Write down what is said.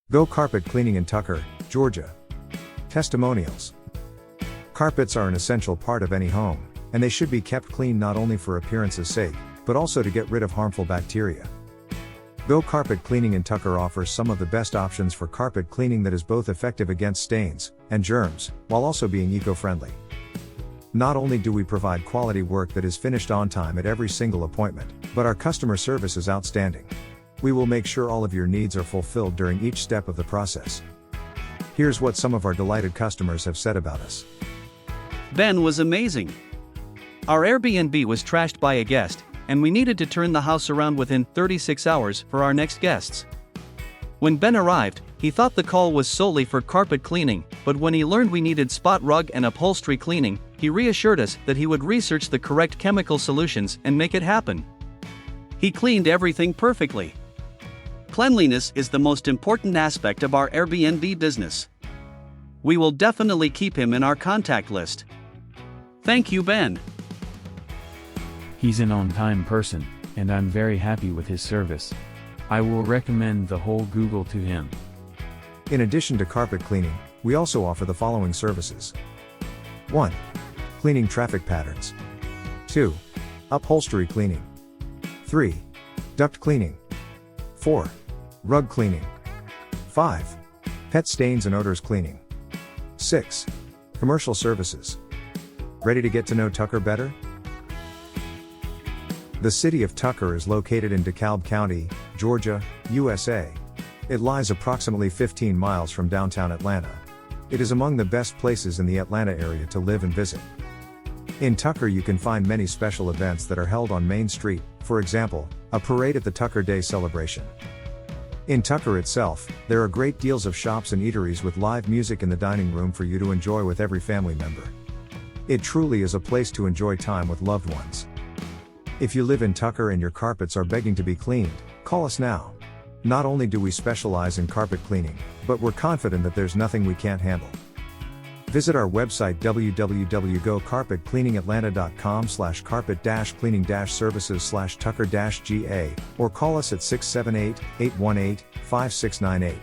Go carpet cleaning in Tucker, Georgia. Testimonials. Carpets are an essential part of any home, and they should be kept clean not only for appearance's sake, but also to get rid of harmful bacteria. Go Carpet Cleaning in Tucker offers some of the best options for carpet cleaning that is both effective against stains and germs, while also being eco-friendly. Not only do we provide quality work that is finished on time at every single appointment, but our customer service is outstanding. We will make sure all of your needs are fulfilled during each step of the process. Here's what some of our delighted customers have said about us. Ben was amazing. Our Airbnb was trashed by a guest, and we needed to turn the house around within 36 hours for our next guests. When Ben arrived, he thought the call was solely for carpet cleaning, but when he learned we needed spot rug and upholstery cleaning, he reassured us that he would research the correct chemical solutions and make it happen. He cleaned everything perfectly. Cleanliness is the most important aspect of our Airbnb business. We will definitely keep him in our contact list. Thank you, Ben. He's an on-time person, and I'm very happy with his service. I will recommend the whole Google to him. In addition to carpet cleaning, we also offer the following services. 1. Cleaning traffic patterns. 2. Upholstery cleaning. 3. Duct cleaning. 4. Rug cleaning. 5. Pet stains and odors cleaning. 6. Commercial services. Ready to get to know Tucker better? The city of Tucker is located in DeKalb County, Georgia, USA. It lies approximately 15 miles from downtown Atlanta. It is among the best places in the Atlanta area to live and visit. In Tucker you can find many special events that are held on Main Street, for example, a parade at the Tucker Day celebration. In Tucker itself, there are great deals of shops and eateries with live music in the dining room for you to enjoy with every family member. It truly is a place to enjoy time with loved ones. If you live in Tucker and your carpets are begging to be cleaned, call us now. Not only do we specialize in carpet cleaning, but we're confident that there's nothing we can't handle. Visit our website www.gocarpetcleaningatlanta.com/carpet-cleaning-services/tucker-ga or call us at 678-818-5698.